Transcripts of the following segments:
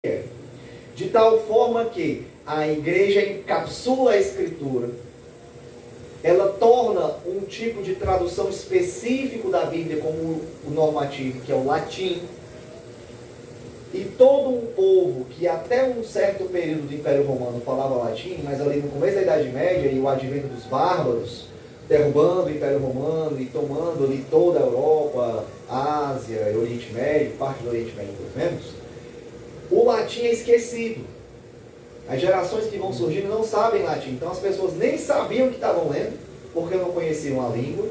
De tal forma que a igreja encapsula a Escritura, ela torna um tipo de tradução específico da Bíblia como o normativo, que é o latim. E todo um povo que até um certo período do Império Romano falava latim, mas ali no começo da Idade Média e o advento dos bárbaros, derrubando o Império Romano e tomando ali toda a Europa, Ásia, Oriente Médio, parte do Oriente Médio pelo menos, o latim é esquecido. As gerações que vão surgindo não sabem latim, então as pessoas nem sabiam o que estavam lendo, porque não conheciam a língua,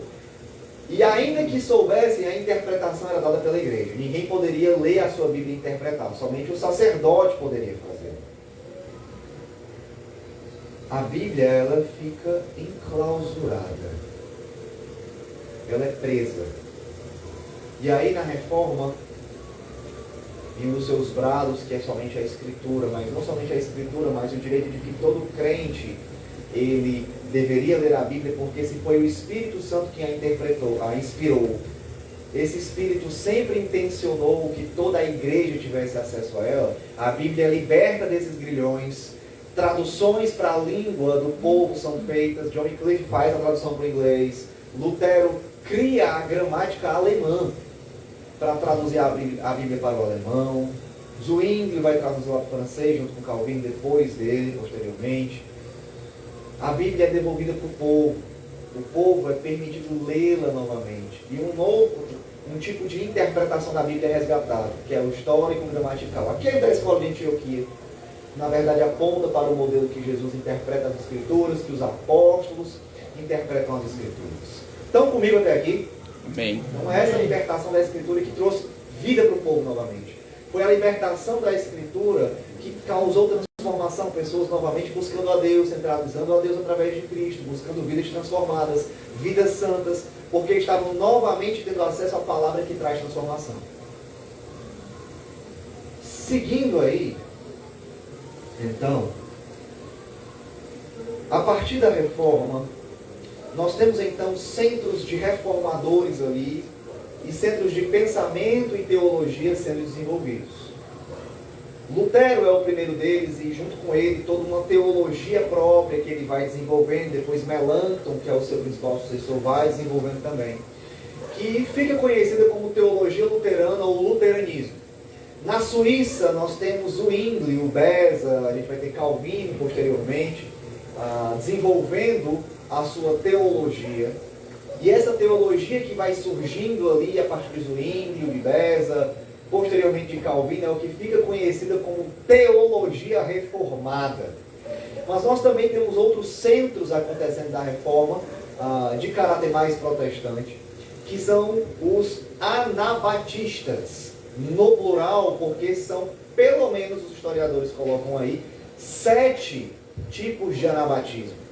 e ainda que soubessem, a interpretação era dada pela igreja. Ninguém poderia ler a sua Bíblia e interpretar, somente o sacerdote poderia fazer. A Bíblia, ela fica enclausurada, ela é presa. E aí na Reforma, e os seus brados, que é somente a Escritura, mas não somente a Escritura, mas o direito de que todo crente, ele deveria ler a Bíblia, porque se foi o Espírito Santo quem a interpretou, a inspirou. Esse Espírito sempre intencionou que toda a igreja tivesse acesso a ela. A Bíblia é liberta desses grilhões, traduções para a língua do povo são feitas, John Wycliffe faz a tradução para o inglês, Lutero cria a gramática alemã, para traduzir a Bíblia para o alemão. Zwingli vai traduzir para o francês, junto com Calvino, depois dele, posteriormente. A Bíblia é devolvida para o povo. O povo é permitido lê-la novamente. E um tipo de interpretação da Bíblia é resgatado, que é o histórico-gramatical. Aquele da escola de Antioquia, na verdade, aponta para o modelo que Jesus interpreta as Escrituras, que os apóstolos interpretam as Escrituras. Estão comigo até aqui? Bem. Então, essa libertação da Escritura que trouxe vida para o povo novamente. Foi a libertação da Escritura que causou transformação, pessoas novamente buscando a Deus, centralizando a Deus através de Cristo, buscando vidas transformadas, vidas santas, porque estavam novamente tendo acesso à palavra que traz transformação. Seguindo aí, então, a partir da Reforma, nós temos então centros de reformadores ali e centros de pensamento e teologia sendo desenvolvidos. Lutero é o primeiro deles e junto com ele toda uma teologia própria que ele vai desenvolvendo, depois Melanchthon, que é o seu principal sucessor, vai desenvolvendo também, que fica conhecida como teologia luterana ou luteranismo. Na Suíça nós temos o Zwingli, o Beza, a gente vai ter Calvino posteriormente, desenvolvendo a sua teologia. E essa teologia que vai surgindo ali a partir de Zwingli, de Beza, posteriormente de Calvino, é o que fica conhecida como teologia reformada. Mas nós também temos outros centros acontecendo da reforma, de caráter mais protestante, que são os anabatistas, no plural, porque são, pelo menos os historiadores colocam aí, 7 tipos de anabatismo.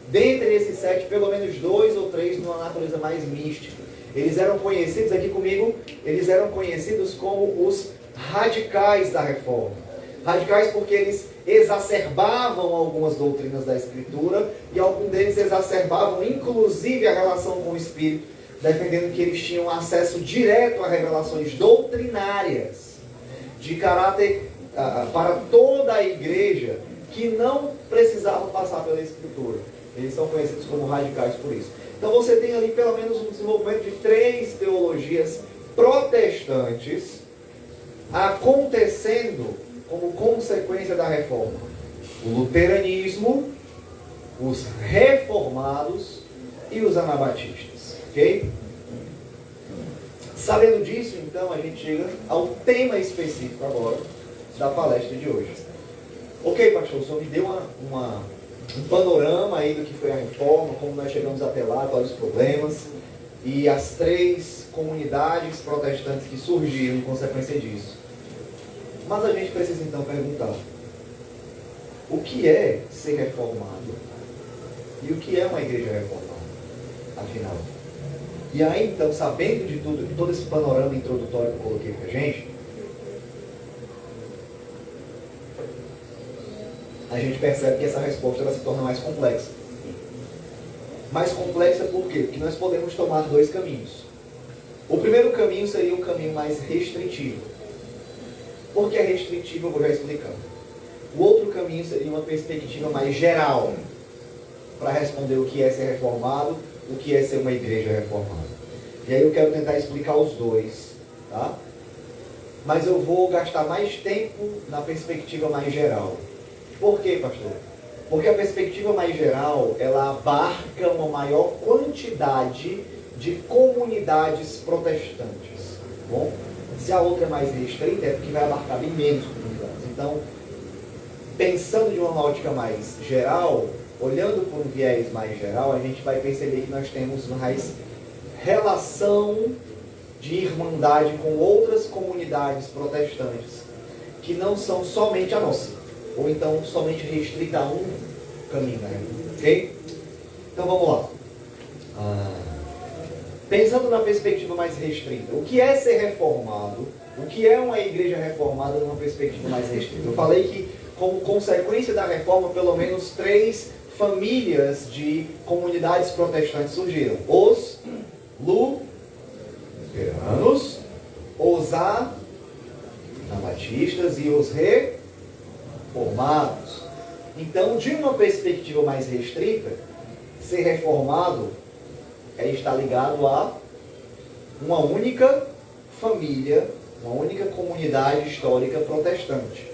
Dentre esses 7, pelo menos 2 ou 3 numa natureza mais mística. Eles eram conhecidos, aqui comigo, eles eram conhecidos como os radicais da reforma. Radicais porque eles exacerbavam algumas doutrinas da Escritura e alguns deles exacerbavam inclusive a relação com o Espírito, defendendo que eles tinham acesso direto a revelações doutrinárias de caráter para toda a igreja, que não precisavam passar pela Escritura. Eles são conhecidos como radicais por isso. Então você tem ali pelo menos um desenvolvimento de 3 teologias protestantes acontecendo como consequência da reforma. O luteranismo, os reformados e os anabatistas. Ok? Sabendo disso, então, a gente chega ao tema específico agora da palestra de hoje. Ok, pastor, o senhor me deu um panorama aí do que foi a reforma, como nós chegamos até lá, quais os problemas, e as 3 comunidades protestantes que surgiram em consequência disso. Mas a gente precisa então perguntar, o que é ser reformado? E o que é uma igreja reformada, afinal? E aí então, sabendo de tudo, de todo esse panorama introdutório que eu coloquei pra gente, a gente percebe que essa resposta ela se torna mais complexa. Mais complexa por quê? Porque nós podemos tomar 2 caminhos. O primeiro caminho seria o caminho mais restritivo. Por que é restritivo, eu vou já explicando. O outro caminho seria uma perspectiva mais geral, para responder o que é ser reformado, o que é ser uma igreja reformada. E aí eu quero tentar explicar os dois, tá? Mas eu vou gastar mais tempo na perspectiva mais geral. Por quê, pastor? Porque a perspectiva mais geral, ela abarca uma maior quantidade de comunidades protestantes. Bom, se a outra é mais restrita, é porque vai abarcar bem menos comunidades. Então, pensando de uma ótica mais geral, olhando por um viés mais geral, a gente vai perceber que nós temos mais relação de irmandade com outras comunidades protestantes, que não são somente a nossa, ou então somente restrita a um caminho, né? Ok? Então vamos lá. Pensando na perspectiva mais restrita, o que é ser reformado? O que é uma igreja reformada numa perspectiva mais restrita? Eu falei que, como consequência da reforma, pelo menos 3 famílias de comunidades protestantes surgiram. Os luteranos, os anabatistas e os reformados. Então, de uma perspectiva mais restrita, ser reformado é estar ligado a uma única família, uma única comunidade histórica protestante.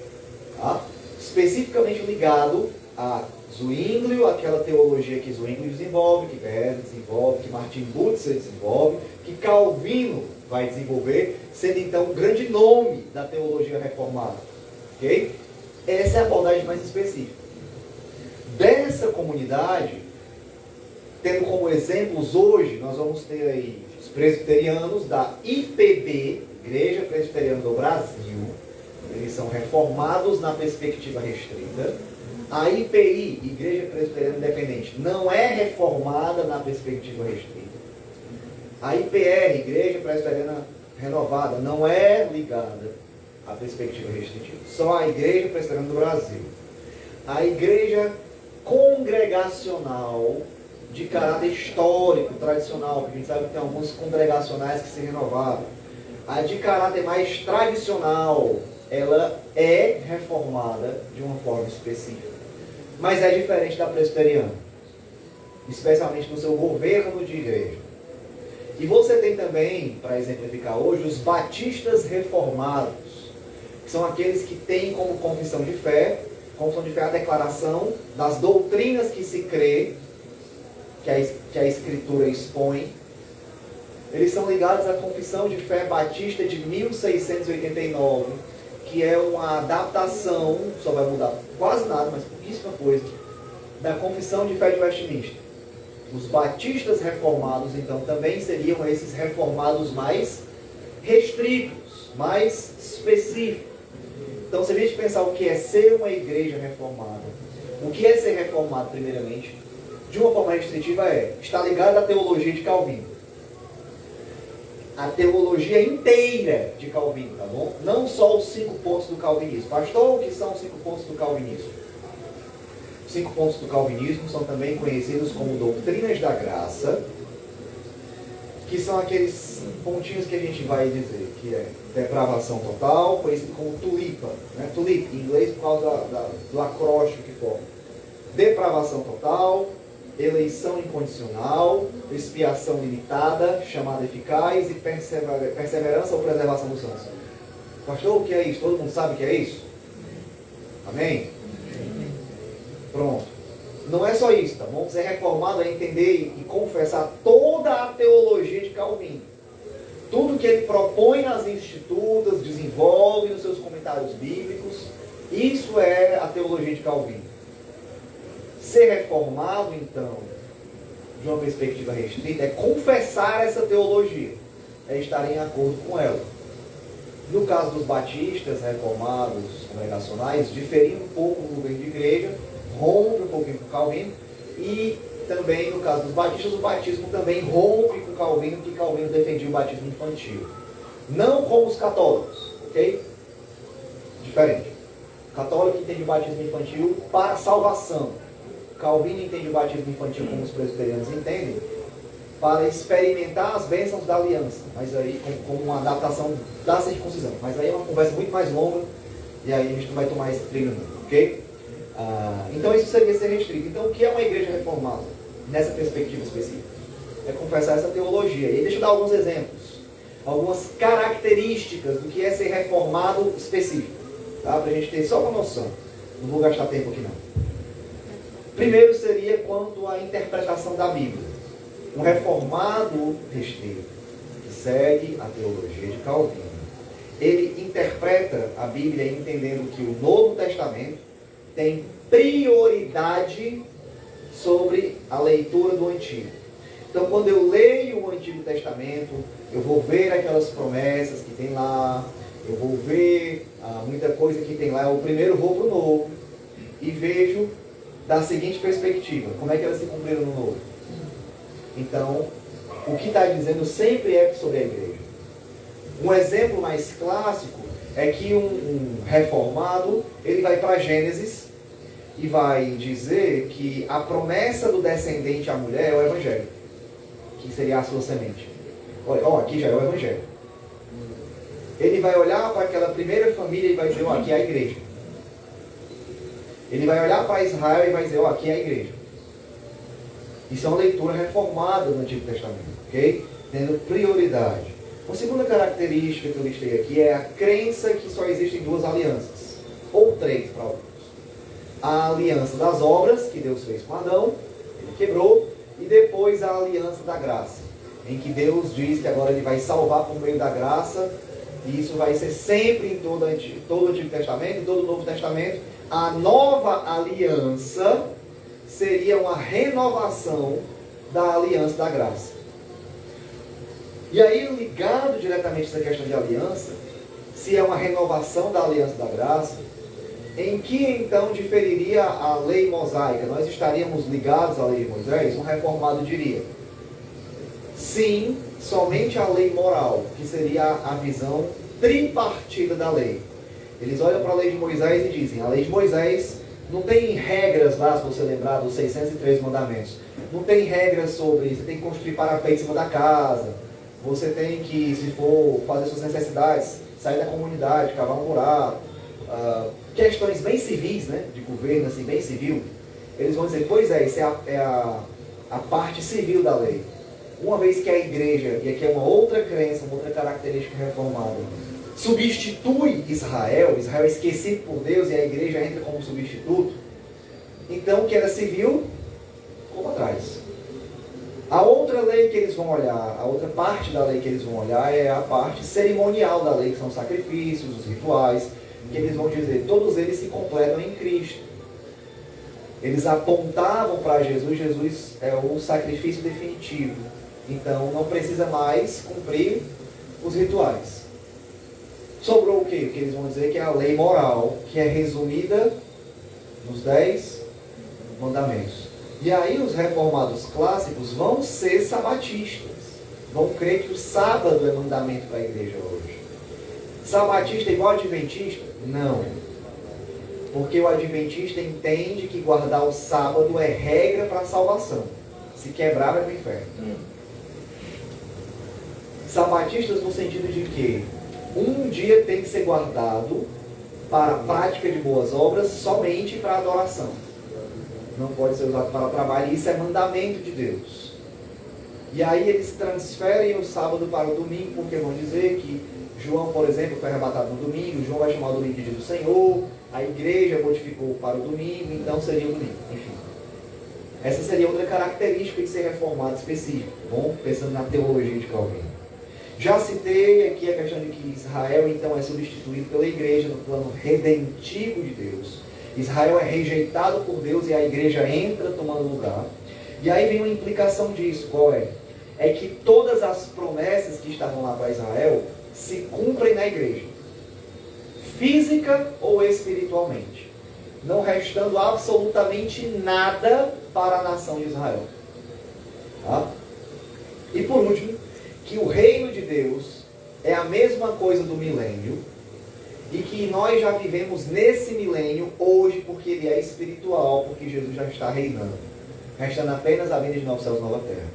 Tá? Especificamente ligado a Zwinglio, aquela teologia que Zwinglio desenvolve, que Wesley desenvolve, que Martin Butzer desenvolve, que Calvino vai desenvolver, sendo então um grande nome da teologia reformada. Ok? Essa é a abordagem mais específica. Dessa comunidade, tendo como exemplos hoje, nós vamos ter aí os presbiterianos da IPB, Igreja Presbiteriana do Brasil. Eles são reformados na perspectiva restrita. A IPI, Igreja Presbiteriana Independente, não é reformada na perspectiva restrita. A IPR, Igreja Presbiteriana Renovada, não é ligada à perspectiva restritiva. Só a Igreja Presbiteriana do Brasil. A Igreja Congregacional, de caráter histórico, tradicional, porque a gente sabe que tem alguns congregacionais que se renovaram. A de caráter mais tradicional, ela é reformada de uma forma específica. Mas é diferente da presbiteriana, especialmente no seu governo de igreja. E você tem também, para exemplificar hoje, os batistas reformados, que são aqueles que têm como confissão de fé a declaração das doutrinas que se crê, que a Escritura expõe. Eles são ligados à Confissão de Fé Batista de 1689, que é uma adaptação, só vai mudar quase nada, mas pouquíssima coisa, da Confissão de Fé de Westminster. Os batistas reformados, então, também seriam esses reformados mais restritos, mais específicos. Então, se a gente pensar o que é ser uma igreja reformada, o que é ser reformado, primeiramente, de uma forma restritiva está ligado à teologia de Calvino. A teologia inteira de Calvino, tá bom? Não só os 5 pontos do calvinismo. Pastor, o que são os 5 pontos do calvinismo? Os 5 pontos do calvinismo são também conhecidos como doutrinas da graça, que são aqueles pontinhos que a gente vai dizer, que é depravação total, conhecido como tulipa, né? Tulip, em inglês, por causa do acróstico que forma. Depravação total, eleição incondicional, expiação limitada, chamada eficaz e perseverança ou preservação dos santos. Pastor, o que é isso? Todo mundo sabe o que é isso? Amém? Pronto. Não é só isso, tá bom? Ser reformado é entender e confessar toda a teologia de Calvino. Tudo que ele propõe nas institutas, desenvolve nos seus comentários bíblicos, isso é a teologia de Calvino. Ser reformado, então, de uma perspectiva restrita, é confessar essa teologia, é estar em acordo com ela. No caso dos batistas, reformados, congregacionais, diferindo um pouco do governo de igreja, rompe um pouquinho com Calvino, e também no caso dos batistas, o batismo também rompe com Calvino, que Calvino defendia o batismo infantil. Não como os católicos, ok? Diferente. O católico entende o batismo infantil para salvação. Calvino entende o batismo infantil como os presbiterianos entendem, para experimentar as bênçãos da aliança, mas aí como uma adaptação da circuncisão. Mas aí é uma conversa muito mais longa, e aí a gente não vai tomar esse trilho não, ok? Então isso seria ser restrito. Então o que é uma igreja reformada, nessa perspectiva específica? É confessar essa teologia. E deixa eu dar alguns exemplos, algumas características do que é ser reformado específico, tá? Para a gente ter só uma noção. Não vou gastar tempo aqui não. Primeiro seria quanto à interpretação da Bíblia. Um reformado restrito, que segue a teologia de Calvino, ele interpreta a Bíblia entendendo que o Novo Testamento tem prioridade sobre a leitura do Antigo. Então, quando eu leio o Antigo Testamento, eu vou ver aquelas promessas que tem lá, eu vou ver muita coisa que tem lá. Eu primeiro vou para o Novo e vejo da seguinte perspectiva: como é que elas se cumpriram no Novo? Então, o que está dizendo sempre é sobre a igreja. Um exemplo mais clássico é que um reformado, ele vai para Gênesis e vai dizer que a promessa do descendente à mulher é o Evangelho, que seria a sua semente. Olha, aqui já é o Evangelho. Ele vai olhar para aquela primeira família e vai dizer, aqui é a igreja. Ele vai olhar para Israel e vai dizer, aqui é a igreja. Isso é uma leitura reformada do Antigo Testamento, ok? Tendo prioridade. Uma segunda característica que eu listei aqui é a crença que só existem duas alianças, ou três para alguns. A aliança das obras, que Deus fez com Adão, ele quebrou, e depois a aliança da graça, em que Deus diz que agora ele vai salvar por meio da graça, e isso vai ser sempre em todo o Antigo Testamento, em todo o Novo Testamento. A nova aliança seria uma renovação da aliança da graça. E aí, ligado diretamente a essa questão de aliança, se é uma renovação da aliança da graça, em que então diferiria a lei mosaica? Nós estaríamos ligados à lei de Moisés? Um reformado diria: sim, somente a lei moral, que seria a visão tripartida da lei. Eles olham para a lei de Moisés e dizem: a lei de Moisés não tem regras lá, se você lembrar dos 603 mandamentos. Não tem regras sobre você tem que construir parapeito em cima da casa, você tem que, se for fazer suas necessidades, sair da comunidade, cavar um buraco. Questões bem civis, né, de governo, assim, bem civil. Eles vão dizer, pois é, isso é a parte civil da lei. Uma vez que a igreja, e aqui é uma outra crença, uma outra característica reformada, substitui Israel é esquecido por Deus e a igreja entra como substituto, então o que era civil, ficou para trás. A outra lei que eles vão olhar, a outra parte da lei que eles vão olhar é a parte cerimonial da lei, que são os sacrifícios, os rituais, que eles vão dizer, todos eles se completam em Cristo. Eles apontavam para Jesus, Jesus é o sacrifício definitivo. Então não precisa mais cumprir os rituais. Sobrou o quê? Que eles vão dizer que é a lei moral, que é resumida nos 10 mandamentos. E aí os reformados clássicos vão ser sabatistas. Vão crer que o sábado é mandamento para a igreja hoje. Sabatista é igual adventista? Não. Porque o adventista entende que guardar o sábado é regra para a salvação. Se quebrar, vai para o inferno. Sabatistas no sentido de que um dia tem que ser guardado para a prática de boas obras, somente para a adoração. Não pode ser usado para trabalho, e isso é mandamento de Deus. E aí eles transferem o sábado para o domingo, porque vão dizer que João, por exemplo, foi arrebatado no domingo, João vai chamar o domingo de dia do Senhor, a igreja modificou para o domingo, então seria o domingo. Enfim, essa seria outra característica de ser reformado específico, bom? Pensando na teologia de Calvino. Já citei aqui a questão de que Israel então é substituído pela igreja no plano redentivo de Deus. Israel é rejeitado por Deus e a igreja entra tomando lugar. E aí vem uma implicação disso, qual é? É que todas as promessas que estavam lá para Israel se cumprem na igreja, física ou espiritualmente, não restando absolutamente nada para a nação de Israel. Tá? E por último, que o reino de Deus é a mesma coisa do milênio e que nós já vivemos nesse milênio hoje porque ele é espiritual, porque Jesus já está reinando, restando apenas a vinda de novos céus e nova terra.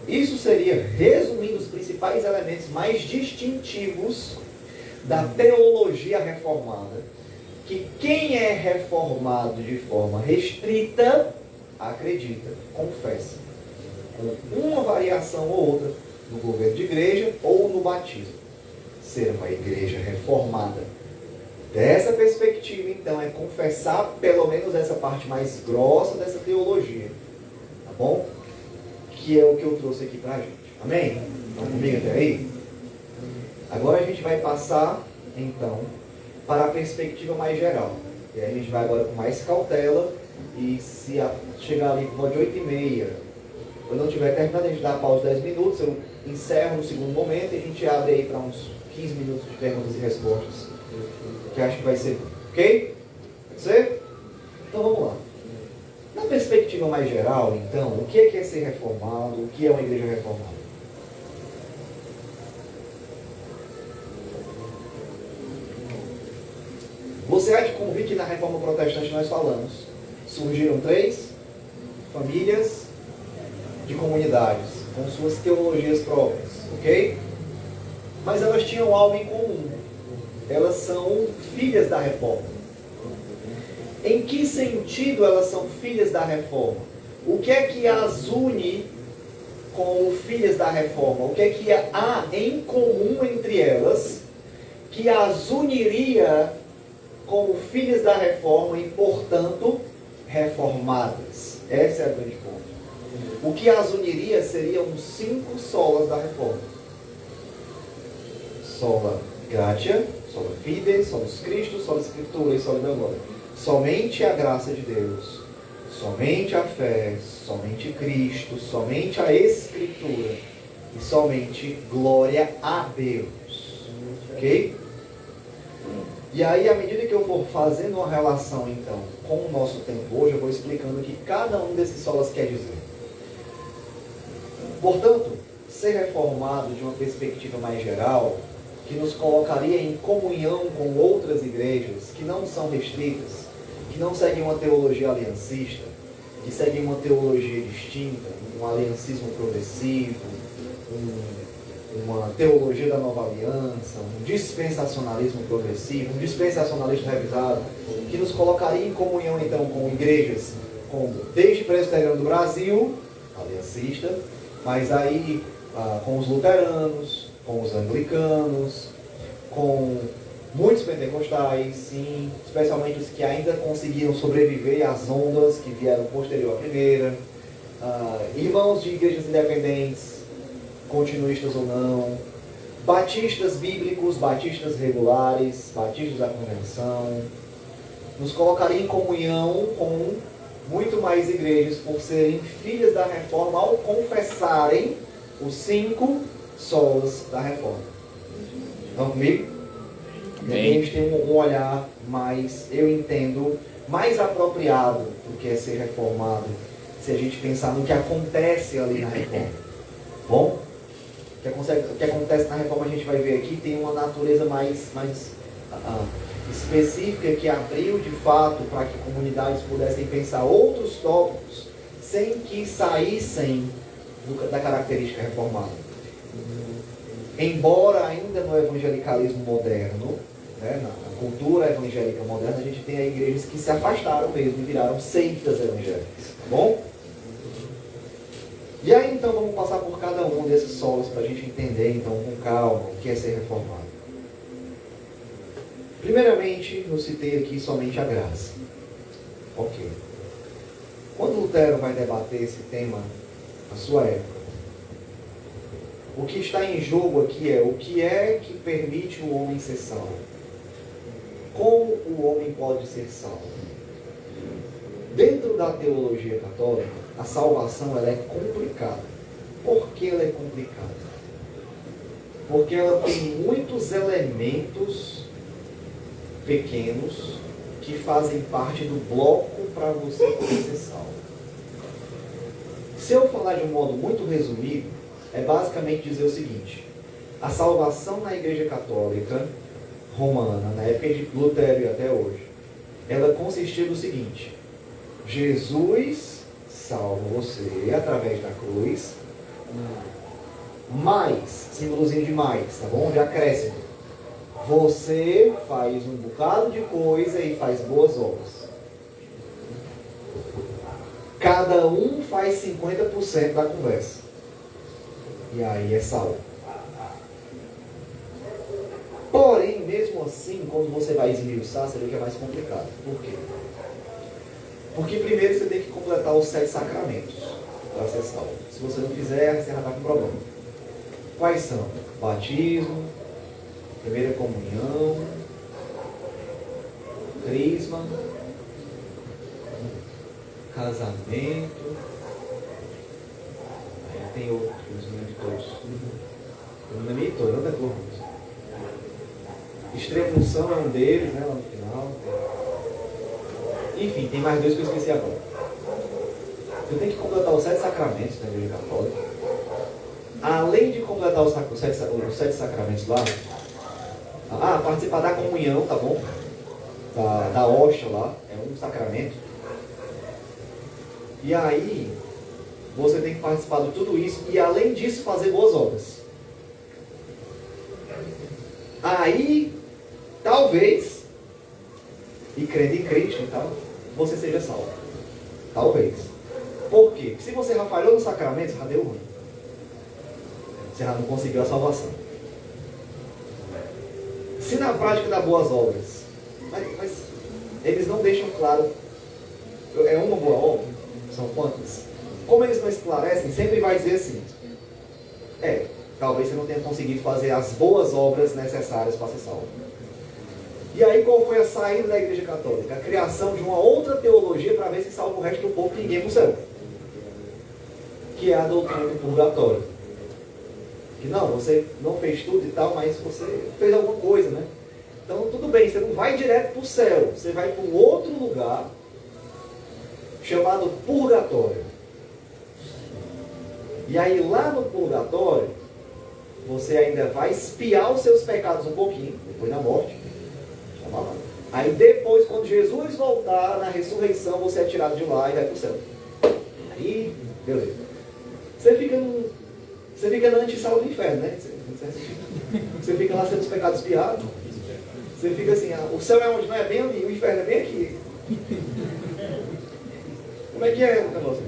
Isso seria, resumindo, os principais elementos mais distintivos da teologia reformada. Que quem é reformado de forma restrita, acredita, confessa, com uma variação ou outra, no governo de igreja ou no batismo. Ser uma igreja reformada. Dessa perspectiva, então, é confessar pelo menos essa parte mais grossa dessa teologia. Tá bom? Que é o que eu trouxe aqui pra gente. Amém? Estão comigo até aí? Agora a gente vai passar, então, para a perspectiva mais geral. E aí a gente vai agora com mais cautela. E se chegar ali por volta de 8h30, eu não tiver terminado, a gente dá a pausa de 10 minutos, eu encerro no segundo momento e a gente abre aí para uns 15 minutos de perguntas e respostas. Que acho que vai ser bom. Ok? Pode ser? Então vamos lá. Na perspectiva mais geral, então, o que é ser reformado? O que é uma igreja reformada? Você há de convir que na reforma protestante nós falamos. Surgiram 3 famílias de comunidades, com suas teologias próprias. Ok? Mas elas tinham algo em comum. Elas são filhas da reforma. Em que sentido elas são filhas da reforma? O que é que as une como filhas da reforma? O que é que há em comum entre elas que as uniria como filhas da reforma e, portanto, reformadas? Essa é a grande ponto. O que as uniria seriam os 5 solas da reforma. Sola gratia, sola fide, solus Christus, sola Scriptura e sola Gloria. Somente a graça de Deus, somente a fé, somente Cristo, somente a Escritura e somente glória a Deus. Ok? E aí, à medida que eu for fazendo uma relação, então, com o nosso tempo hoje, eu vou explicando o que cada um desses solas quer dizer. Portanto, ser reformado de uma perspectiva mais geral, que nos colocaria em comunhão com outras igrejas que não são restritas, que não seguem uma teologia aliancista, que seguem uma teologia distinta, um aliancismo progressivo, uma teologia da nova aliança, um dispensacionalismo progressivo, um dispensacionalismo revisado, que nos colocaria em comunhão então com igrejas como desde Presbiteriano do Brasil, aliancista, mas aí com os luteranos, com os anglicanos, com muitos pentecostais, sim, especialmente os que ainda conseguiram sobreviver às ondas que vieram posterior à primeira, irmãos de igrejas independentes, continuistas ou não, batistas bíblicos, batistas regulares, batistas da convenção, nos colocaria em comunhão com muito mais igrejas por serem filhas da reforma ao confessarem os 5 solas da reforma. Estão comigo? E a gente tem um olhar mais, eu entendo, mais apropriado do que é ser reformado, se a gente pensar no que acontece ali na reforma. Bom? O que acontece na reforma a gente vai ver aqui tem uma natureza mais específica que abriu de fato para que comunidades pudessem pensar outros tópicos sem que saíssem da característica reformada. Embora ainda no evangelicalismo moderno, né, na cultura evangélica moderna, a gente tem igrejas que se afastaram mesmo e viraram seitas evangélicas. Tá bom? E aí então vamos passar por cada um desses solos para a gente entender então com calma o que é ser reformado. Primeiramente, eu citei aqui somente a graça. Ok. Quando Lutero vai debater esse tema na sua época, o que está em jogo aqui é o que é que permite o homem ser salvo. Como o homem pode ser salvo? Dentro da teologia católica, a salvação ela é complicada. Por que ela é complicada? Porque ela tem muitos elementos pequenos que fazem parte do bloco para você poder ser salvo. Se eu falar de um modo muito resumido, é basicamente dizer o seguinte: a salvação na Igreja Católica Romana, na época de Lutero e até hoje, ela consistia no seguinte: Jesus salva você através da cruz, Mais, símbolozinho de mais, tá bom? De acréscimo. Você faz um bocado de coisa e faz boas obras. Cada um faz 50% da conversa. E aí é salvo. Porém, mesmo assim, quando você vai esmiuçar, você vê que é mais complicado. Por quê? Porque primeiro você tem que completar os 7 sacramentos para ser salvo. Se você não fizer, você já está com problema. Quais são? Batismo, primeira comunhão, crisma, casamento. Aí tem outros, não de todos. Eu não me todos, não é todos. Extrema-unção é um deles, né, lá no final. Enfim, tem mais 2 que eu esqueci agora. Você tem que completar os 7 sacramentos da Igreja Católica. Além de completar os 7 sacramentos lá, participar da comunhão, tá bom? Da hóstia lá, é um sacramento. E aí, você tem que participar de tudo isso e, além disso, fazer boas obras. Aí, talvez, e crendo em Cristo e tal, você seja salvo. Talvez. Por quê? Porque se você já falhou no sacramento, já deu ruim. Você já não conseguiu a salvação. Se na prática dá boas obras, mas eles não deixam claro, é uma boa obra? São quantas? Como eles não esclarecem, sempre vai dizer assim, talvez você não tenha conseguido fazer as boas obras necessárias para ser salvo. E aí qual foi a saída da Igreja Católica? A criação de uma outra teologia para ver se salva o resto do povo e ninguém para o céu. Que é a doutrina do purgatório. Que não, você não fez tudo e tal, mas você fez alguma coisa, né? Então tudo bem, você não vai direto para o céu, você vai para um outro lugar chamado purgatório. E aí lá no purgatório, você ainda vai expiar os seus pecados um pouquinho, depois da morte. Aí depois, quando Jesus voltar na ressurreição, você é tirado de lá e vai para o céu. Aí, beleza. Você fica na antessala do inferno, né? Você fica lá sendo os pecados expiados. Você fica assim, o céu é onde não é bem ali, o inferno é bem aqui. Como é que é o negócio?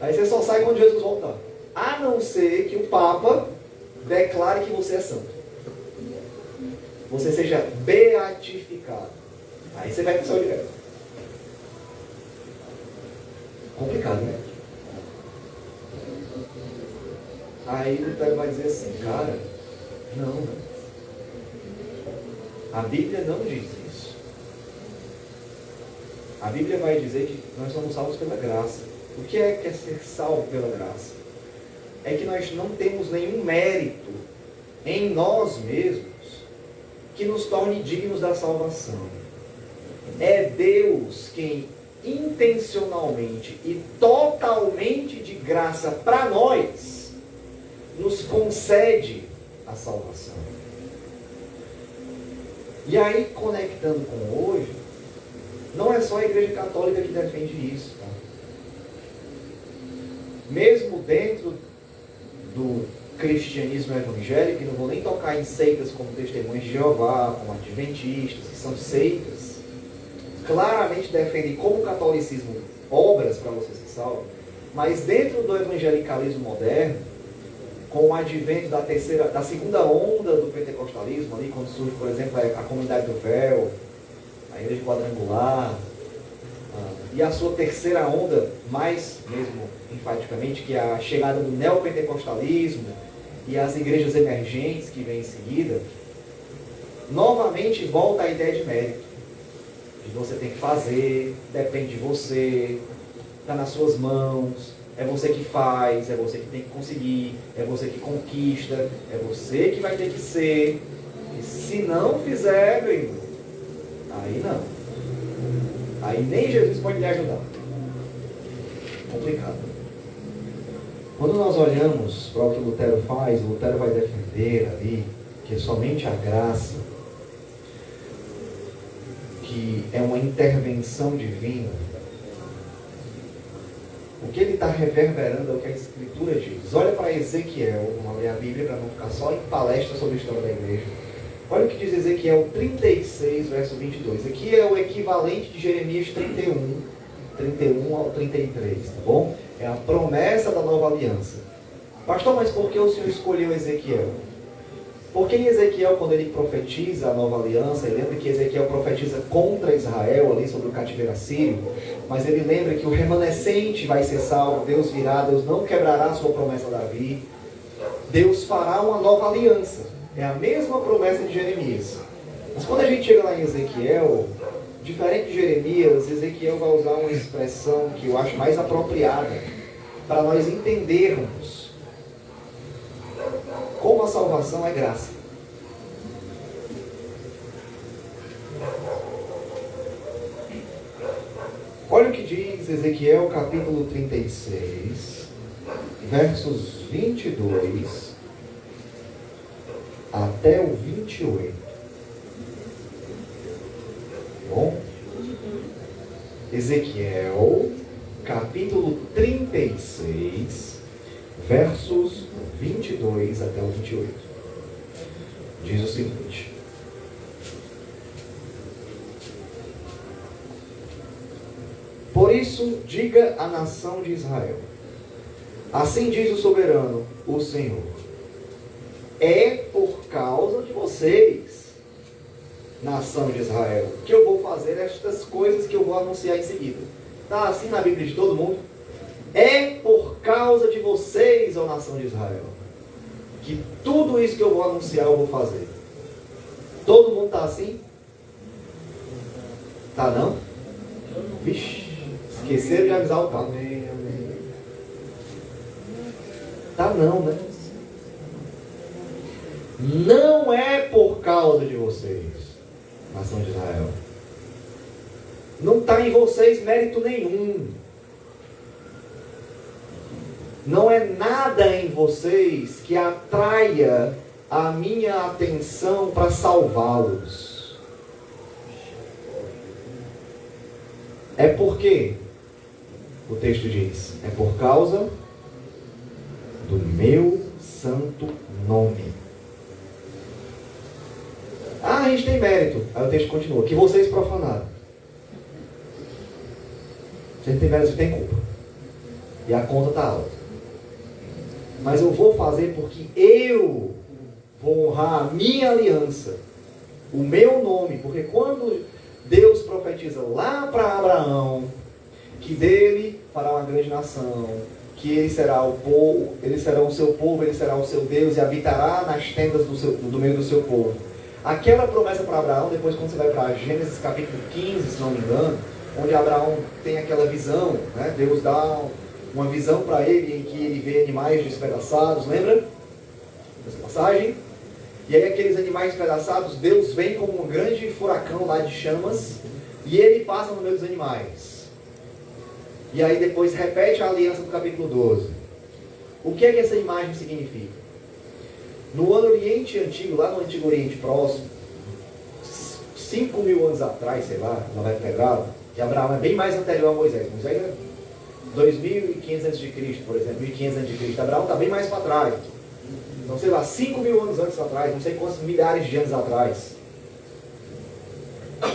Aí você só sai quando Jesus voltar. A não ser que o Papa declare que você é santo. Você seja beatificado. Aí você vai para o céu direto. Complicado, né? Aí o Lutero vai dizer assim, cara, não. A Bíblia não diz isso. A Bíblia vai dizer que nós somos salvos pela graça. O que é ser salvo pela graça? É que nós não temos nenhum mérito em nós mesmos que nos torne dignos da salvação. É Deus quem intencionalmente e totalmente de graça para nós nos concede a salvação. E aí, conectando com hoje, não é só a Igreja Católica que defende isso, tá? Mesmo dentro do cristianismo evangélico, e não vou nem tocar em seitas como Testemunhas de Jeová, como Adventistas, que são seitas, claramente defendem como o catolicismo obras para você ser salvo, mas dentro do evangelicalismo moderno, com o advento da segunda onda do pentecostalismo, ali, quando surge, por exemplo, a comunidade do véu, a igreja quadrangular, e a sua terceira onda, mais mesmo enfaticamente, que é a chegada do neopentecostalismo e as igrejas emergentes que vêm em seguida, novamente volta a ideia de mérito. Que você tem que fazer, depende de você, está nas suas mãos, é você que faz, é você que tem que conseguir, é você que conquista, é você que vai ter que ser. E se não fizer, meu irmão, aí não. Aí nem Jesus pode lhe ajudar. Complicado. Quando nós olhamos para o que Lutero faz, Lutero vai defender ali que somente a graça, que é uma intervenção divina, O que ele está reverberando é o que a Escritura diz. Olha para Ezequiel, vamos ler a Bíblia para não ficar só em palestra sobre a história da igreja. Olha o que diz Ezequiel 36, verso 22. Aqui é o equivalente de Jeremias 31 ao 33, tá bom? É a promessa da nova aliança. Pastor, mas por que o Senhor escolheu Ezequiel? Porque em Ezequiel, quando ele profetiza a nova aliança, ele lembra que Ezequiel profetiza contra Israel, ali sobre o cativeiro assírio, mas ele lembra que o remanescente vai ser salvo, Deus virá, Deus não quebrará a sua promessa a Davi, Deus fará uma nova aliança. É a mesma promessa de Jeremias. Mas quando a gente chega lá em Ezequiel, diferente de Jeremias, Ezequiel vai usar uma expressão que eu acho mais apropriada para nós entendermos como a salvação é graça. Olha o que diz Ezequiel capítulo 36, versos 22 até o 28. Bom? Ezequiel capítulo 36, versos 22 até o 28. Diz o seguinte: Por isso, diga à nação de Israel: assim diz o soberano, o Senhor, é por causa de vocês, nação de Israel, que eu vou fazer estas coisas que eu vou anunciar em seguida. Está assim na Bíblia de todo mundo? É por causa de vocês, ó nação de Israel, que tudo isso que eu vou anunciar eu vou fazer. Todo mundo está assim? Tá não? Vixe, esqueceram de avisar o Paulo. Tá não, né? Não é por causa de vocês, nação de Israel. Não está em vocês mérito nenhum. Não é nada em vocês que atraia a minha atenção para salvá-los. É porque, o texto diz, é por causa do meu santo nome. Ah, a gente tem mérito. Aí o texto continua, que vocês profanaram. Você tem mérito, você tem culpa. E a conta está alta. Mas eu vou fazer porque eu vou honrar a minha aliança, o meu nome. Porque quando Deus profetiza lá para Abraão, que dele fará uma grande nação, que ele será o povo, ele será o seu povo, ele será o seu Deus e habitará nas tendas do meio do seu povo. Aquela promessa para Abraão, depois quando você vai para Gênesis capítulo 15, se não me engano, onde Abraão tem aquela visão, né? Deus dá uma visão para ele em que ele vê animais despedaçados, lembra dessa passagem? E aí aqueles animais despedaçados, Deus vem como um grande furacão lá de chamas e ele passa no meio dos animais. E aí depois repete a aliança do capítulo 12. O que é que essa imagem significa? No Oriente Antigo, lá no Antigo Oriente Próximo, 5.000 anos atrás, sei lá, não vai pegar, que Abraão é bem mais anterior a Moisés. Moisés é 2.500 a.C., por exemplo, 1.500 a.C. Abraão está bem mais para trás. Então, sei lá, 5.000 anos antes atrás, não sei quantos milhares de anos atrás.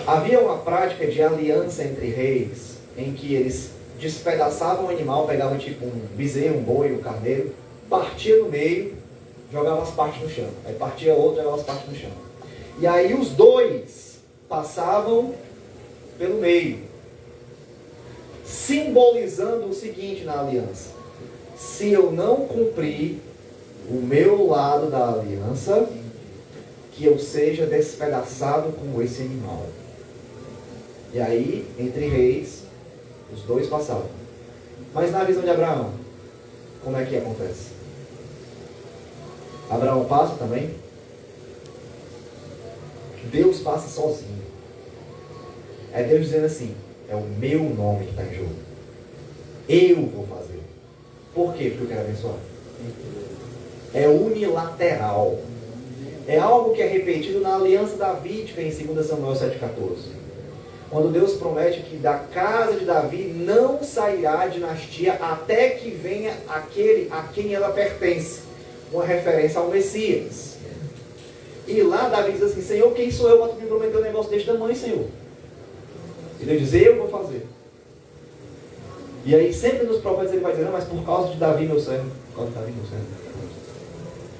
Havia uma prática de aliança entre reis, em que eles despedaçavam o animal, pegavam tipo um bezerro, um boi, um carneiro, partia no meio, jogava as partes no chão. Aí partia outro, jogava as partes no chão. E aí os dois passavam pelo meio, simbolizando o seguinte na aliança: se eu não cumprir o meu lado da aliança, que eu seja despedaçado como esse animal. E aí, entre reis, os dois passavam. Mas na visão de Abraão, como é que acontece? Abraão passa também? Deus passa sozinho. É Deus dizendo assim: é o meu nome que está em jogo. Eu vou fazer. Por quê? Porque eu quero abençoar. É unilateral. É algo que é repetido na aliança davídica em 2 Samuel 7,14. Quando Deus promete que da casa de Davi não sairá dinastia até que venha aquele a quem ela pertence. Uma referência ao Messias. E lá Davi diz assim, Senhor, quem sou eu para tu me prometer um negócio deste tamanho, Senhor? E Deus diz, eu vou fazer. E aí sempre nos profetas ele vai dizer, não, mas por causa de Davi, meu servo. Por causa de Davi, meu servo.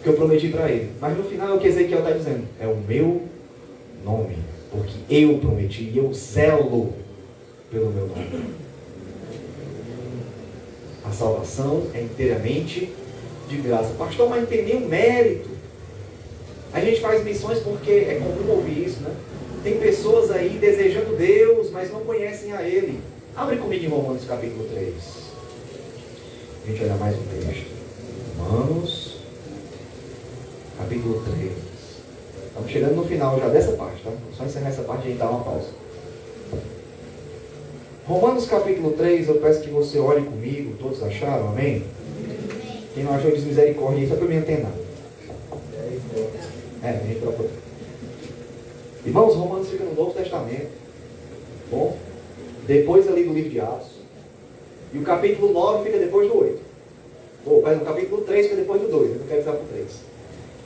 Que eu prometi para ele. Mas no final é o que Ezequiel está dizendo. É o meu nome. Porque eu prometi e eu zelo pelo meu nome. A salvação é inteiramente de graça. Pastor, mas não tem nenhum mérito. A gente faz missões porque é comum ouvir isso, né? Tem pessoas aí desejando Deus, mas não conhecem a Ele. Abre comigo em Romanos capítulo 3. A gente olha mais um texto. Romanos capítulo 3. Estamos chegando no final já dessa parte, tá? Vou só encerrar essa parte e a gente dá uma pausa. Romanos capítulo 3, eu peço que você olhe comigo. Todos acharam? Amém? Quem não achou, diz misericórdia. Isso é para mim antenar. A gente procura. Irmãos, Romanos fica no Novo Testamento. Bom? Depois ali do livro de Atos. E o capítulo 9 fica depois do 8. O capítulo 3 fica depois do 2. Eu não quero usar para o 3.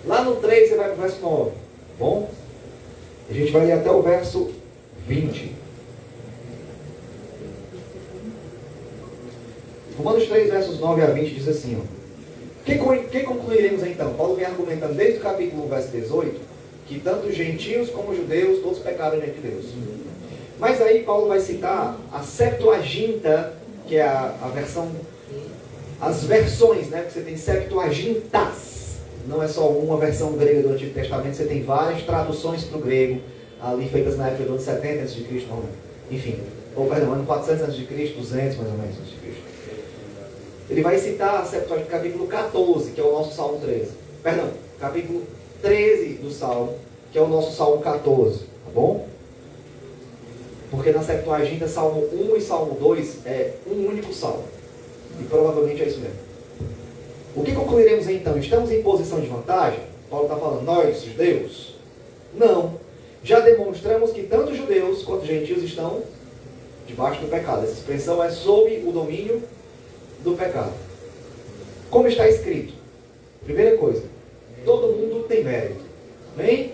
Lá no 3 você vai para o verso 9. Bom? A gente vai ler até o verso 20. Romanos 3, versos 9 a 20 diz assim, ó. Que concluiremos então? Paulo vem argumentando desde o capítulo 1, verso 18, que tanto gentios como judeus, todos pecaram diante de Deus. Mas aí Paulo vai citar a Septuaginta, que é a versão, as versões, né? Que você tem Septuagintas. Não é só uma versão grega do Antigo Testamento, você tem várias traduções para o grego, ali feitas na época do ano 70 a.C., enfim, ou perdão, ano 400 a.C., 200 mais ou menos a.C. Ele vai citar a Septuaginta, capítulo 14, que é o nosso Salmo 13. Perdão, capítulo 13 do Salmo, que é o nosso Salmo 14. Tá bom? Porque na Septuaginta, Salmo 1 e Salmo 2 é um único salmo. E provavelmente é isso mesmo. O que concluiremos então? Estamos em posição de vantagem? Paulo está falando, nós, judeus? Não. Já demonstramos que tanto judeus quanto gentios estão debaixo do pecado. Essa expressão é sob o domínio do pecado. Como está escrito? Primeira coisa, todo mundo tem mérito. Amém?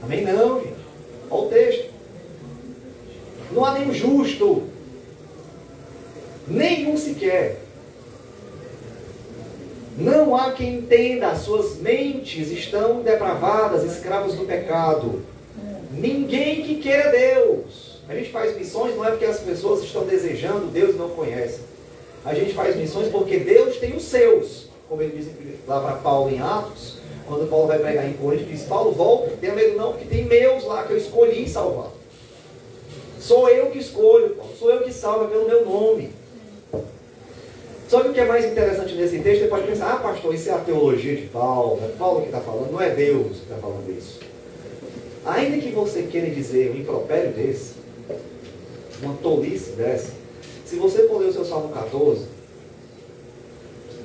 Amém não, gente. Olha o texto. Não há nenhum justo. Nenhum sequer. Não há quem entenda, as suas mentes estão depravadas, escravos do pecado. Ninguém que queira Deus. A gente faz missões não é porque as pessoas estão desejando Deus e não conhecem. A gente faz missões porque Deus tem os seus. Como ele diz lá para Paulo em Atos, quando Paulo vai pregar em Corinto, diz, Paulo, volta, tenha medo não, porque tem meus lá que eu escolhi salvar. Sou eu que escolho, Paulo, sou eu que salvo pelo meu nome. Só que o que é mais interessante nesse texto, você pode pensar, pastor, isso é a teologia de Paulo, é Paulo que está falando, não é Deus que está falando isso. Ainda que você queira dizer um impropério desse, uma tolice dessa, se você for ler o seu Salmo 14,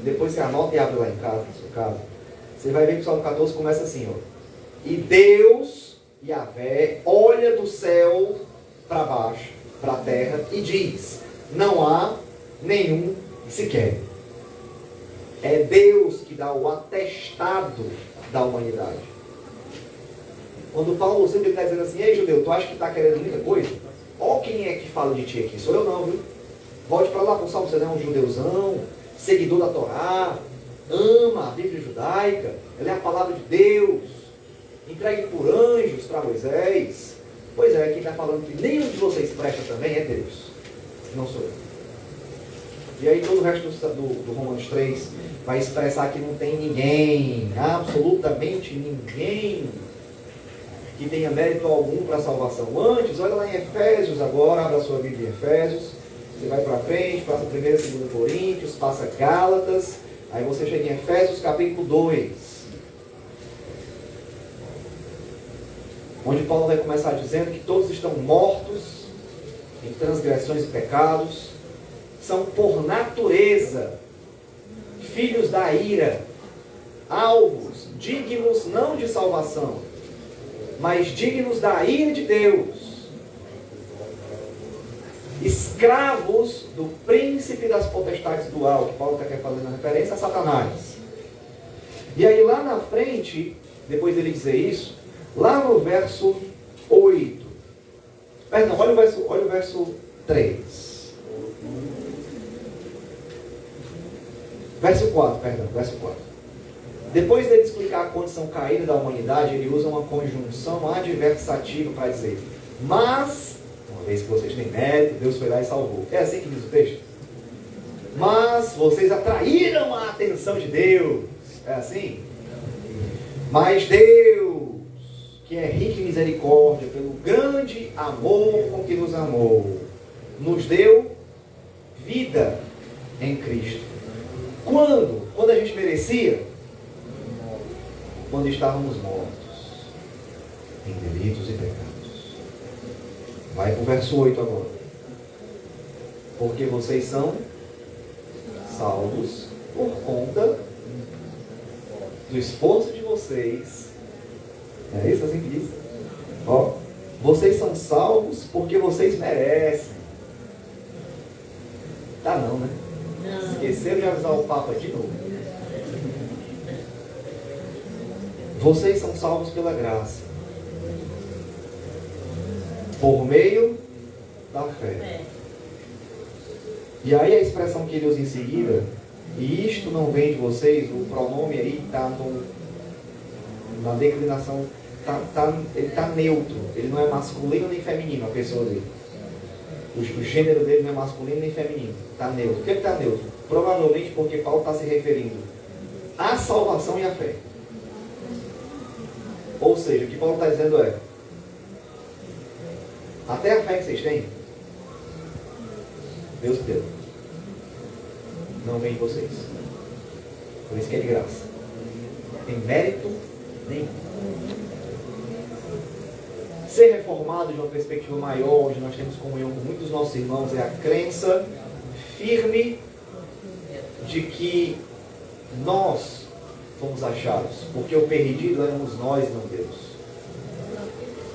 depois você anota e abre lá em casa, na sua casa, você vai ver que o Salmo 14 começa assim, ó. E Deus, Yahvé, olha do céu para baixo, para a terra, e diz, não há nenhum sequer. É Deus que dá o atestado da humanidade. Quando Paulo sempre está dizendo assim, ei judeu, tu acha que está querendo muita coisa? Ó quem é que fala de ti aqui, sou eu não, viu? Volte para lá com o Salmo, você não é um judeuzão, seguidor da Torá, ama a Bíblia judaica, ela é a palavra de Deus, entregue por anjos para Moisés. Pois é, quem está falando que nenhum de vocês presta também é Deus, não sou eu. E aí todo o resto do Romanos 3 vai expressar que não tem ninguém, absolutamente ninguém, que tenha mérito algum para a salvação. Antes, olha lá em Efésios agora, abra a sua Bíblia em Efésios. Você vai para frente, passa 1 e 2 Coríntios, passa Gálatas, aí você chega em Efésios capítulo 2. Onde Paulo vai começar dizendo que todos estão mortos em transgressões e pecados, são por natureza filhos da ira, alvos, dignos não de salvação, mas dignos da ira de Deus. escravos do príncipe das potestades do alto. Paulo está fazendo referência a Satanás. E aí lá na frente, depois dele dizer isso, lá no verso 8, perdão, olha o verso 3. Verso 4, perdão, verso 4. Depois dele explicar a condição caída da humanidade, ele usa uma conjunção adversativa para dizer: mas, uma vez que vocês têm mérito, Deus foi lá e salvou. É assim que diz o texto? Mas vocês atraíram a atenção de Deus. É assim? Mas Deus, que é rico em misericórdia, pelo grande amor com que nos amou, nos deu vida em Cristo. Quando? Quando a gente merecia? Quando estávamos mortos em delitos e pecados. Vai para o verso 8 agora. Porque vocês são salvos por conta do esforço de vocês. É isso assim que diz? Ó, vocês são salvos porque vocês merecem. Tá não, né? Não. Esqueceram de avisar o Papa de novo. Vocês são salvos pela graça, por meio da fé. E aí a expressão que ele usa em seguida, e isto não vem de vocês, o pronome aí está na declinação, ele está neutro, ele não é masculino nem feminino, a pessoa dele. O gênero dele não é masculino nem feminino, está neutro. Por que está neutro? Provavelmente porque Paulo está se referindo à salvação e à fé. Ou seja, o que Paulo está dizendo é: até a fé que vocês têm, Deus deu. Não vem de vocês. Por isso que é de graça. Não tem mérito nenhum. Ser reformado de uma perspectiva maior, onde nós temos comunhão com muitos nossos irmãos, é a crença firme de que nós fomos achados, porque o perdido éramos nós, não Deus.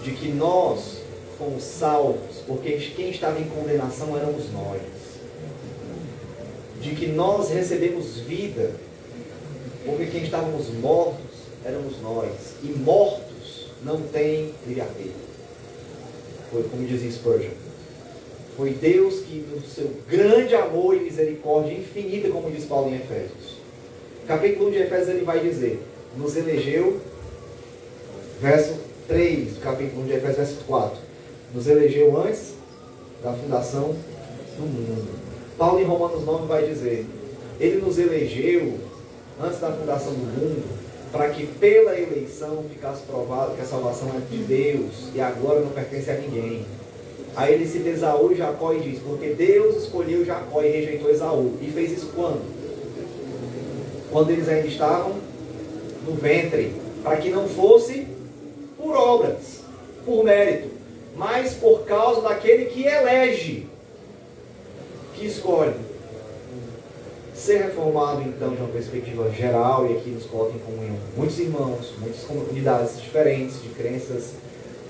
De que nós fomos salvos, porque quem estava em condenação éramos nós. De que nós recebemos vida, porque quem estávamos mortos éramos nós. E mortos não têm livre-arbítrio. Foi como dizia Spurgeon. Foi Deus que, no seu grande amor e misericórdia infinita, como diz Paulo em Efésios. Capítulo 1 de Efésios ele vai dizer: nos elegeu, verso 3, capítulo 1 de Efésios, verso 4. Nos elegeu antes da fundação do mundo. Paulo em Romanos 9 vai dizer: ele nos elegeu antes da fundação do mundo, para que pela eleição ficasse provado que a salvação é de Deus e a glória não pertence a ninguém. Aí ele cita Esaú e Jacó e diz: porque Deus escolheu Jacó e rejeitou Esaú. E fez isso quando? Quando eles ainda estavam no ventre, para que não fosse por obras, por mérito, mas por causa daquele que elege, que escolhe. Ser reformado, então, de uma perspectiva geral, e aqui nos coloca em comunhão com muitos irmãos, muitas comunidades diferentes, de crenças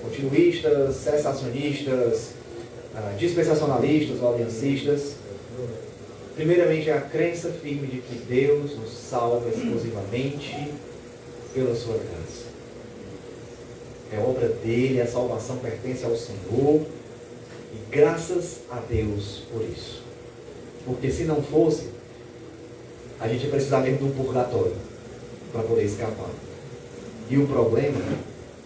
continuistas, cessacionistas, dispensacionalistas ou aliancistas. Primeiramente, é a crença firme de que Deus nos salva exclusivamente pela sua graça. É obra dele, a salvação pertence ao Senhor, e graças a Deus por isso. Porque se não fosse, a gente ia precisar mesmo de um purgatório para poder escapar. E o problema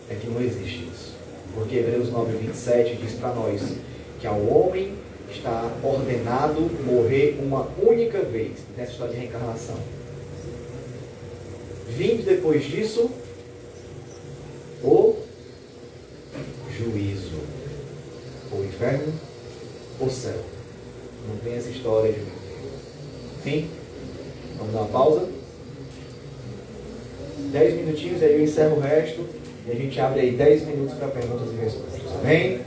é que não existe isso. Porque Hebreus 9:27 diz para nós que ao homem está ordenado morrer uma única vez, nessa história de reencarnação. Vindo depois disso, o juízo. O inferno, o céu. Não tem essa história de sim? Vamos dar uma pausa? 10 minutinhos, aí eu encerro o resto e a gente abre aí 10 minutos para perguntas e respostas. Amém?